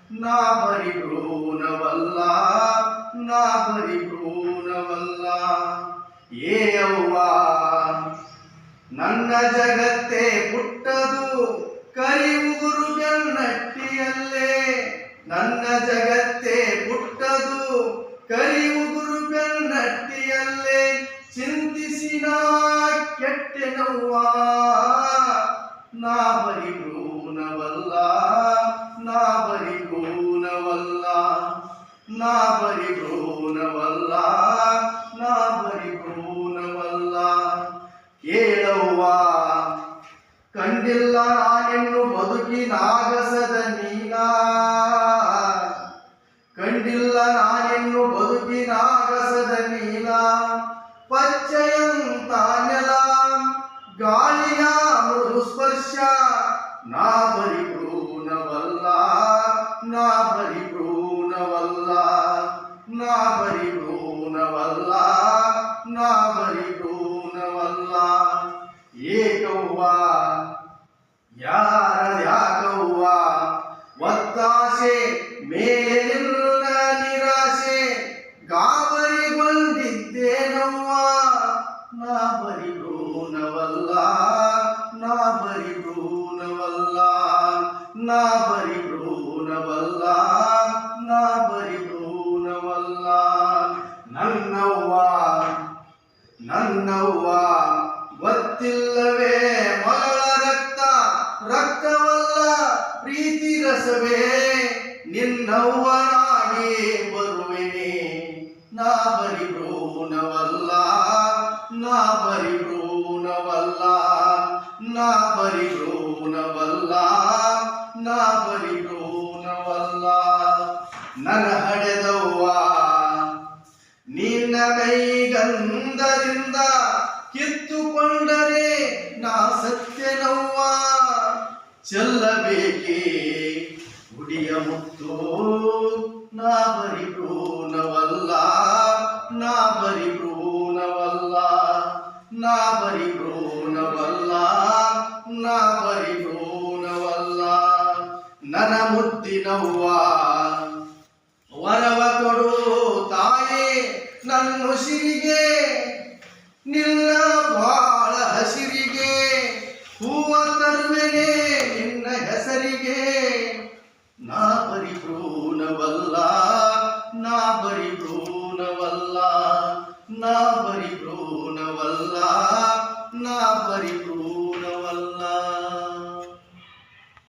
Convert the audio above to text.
ನಾ ಬರಿ ಭ್ರೂಣವಲ್ಲ, ನಾ ಬರಿ ಭ್ರೂಣವಲ್ಲ. ಏ ಅವ್ವ ನನ್ನ ಜಗತ್ತೇ ಪುಟ್ಟದು ಕರಿಯುಗುರು ಬೆನ್ನಟ್ಟಿಯಲ್ಲೇ. ನನ್ನ ಜಗತ್ತೇ ಪುಟ್ಟದು ಕರಿಯುಗುರು ಬೆನ್ನಟ್ಟಿಯಲ್ಲೇ. ಚಿಂತಿಸಿ ನಾ ಕೆಟ್ಟೆನವ್ವ, ನಾ ಬರಿ ಭ್ರೂಣವಲ್ಲ, ನಾ ಬರಿ ಭ್ರೂಣವಲ್ಲ. ನಾ ಬರಿ ಭ್ರೂಣವಲ್ಲ, ನಾ ಬರಿ ಭ್ರೂಣವಲ್ಲ. ಕೇಳವ್ವ ಕಂಡಿಲ್ಲ ನಾನೆನ್ನು ಬದುಕಿನಾಗಸದ ನೀನ. ಕಂಡಿಲ್ಲ ನಾನೆನ್ನು ಬದುಕಿನಾಗಸದ ನೀನ. ಪಚ್ಚೆಯಂತ ನೆಲ ಗಾಳಿಯ ಮೃದು ಸ್ಪರ್ಶ. ನಾ ಬರಿ ಭ್ರೂಣವಲ್ಲ, ನಾ ಬರಿ ಭ್ರೂಣವಲ್ಲ. ನಾ ಬರಿ ಭ್ರೂಣವಲ್ಲ, ನಾ ಬರಿ ಭ್ರೂಣವಲ್ಲ. ಏಕವ್ವ ಯಾಕವ್ವ ಒತ್ತಾಸೆ ಮೇಲೆ ನಿನ್ನ ನಿರಾಸೆ. ಗಾಬರಿಗೊಂಡಿದ್ದೇನವ್ವ, ನಾ ಬರಿ ಭ್ರೂಣವಲ್ಲ, ನಾ ಬರಿ ಭ್ರೂಣವಲ್ಲ. ನಾ ಬರಿ ಭ್ರೂಣವಲ್ಲ, ನಾ ಬರಿ ಭ್ರೂಣವಲ್ಲ. ನನ್ನವ್ವ ನನ್ನವ್ವ ಗೊತ್ತಿಲ್ಲವೇ ಮಗಳ ರಕ್ತ ರಕ್ತವಲ್ಲ ಪ್ರೀತಿ ರಸವೇ. ನಿನ್ನವ್ವನಾಗಿ ಬರುವೆನೆ, ನಾ ಬರಿ ಭ್ರೂಣವಲ್ಲ, ನಾ ಬರಿ ಭ್ರೂಣವಲ್ಲ. ನಾ ಬರಿ ಭ್ರೂಣವಲ್ಲ, ನಾ ಬರಿ ಭ್ರೂಣವಲ್ಲ. ನನ್ನ ಹಡೆದವ್ವ ನಿನ್ನ ಕೈಗಂಧದಿಂದ ಕಿತ್ತುಕೊಂಡರೆ ನಾ ಸತ್ಯನವ್ವ. ಚೆಲ್ಲಬೇಕೆ ಗುಡಿಯ ಮುತ್ತು, ನಾ ಬರಿ ಭ್ರೂಣವಲ್ಲ, ನಾ ಬರಿ ಭ್ರೂಣವಲ್ಲ. ನಾ ಬರಿ ಭ್ರೂಣವಲ್ಲ, ನಾ ಬರಿ ಭ್ರೂಣವಲ್ಲ. ನನ್ನ ಮುದ್ದಿನವ್ವ ವರವ ಕೊಡು ತಾಯೇ ನನ್ನುಸಿರಿಗೆ. ನಿನ್ನ ಬಾಳ ಹಸಿರಿಗೆ ಹೂವ ತರುವೆನೆ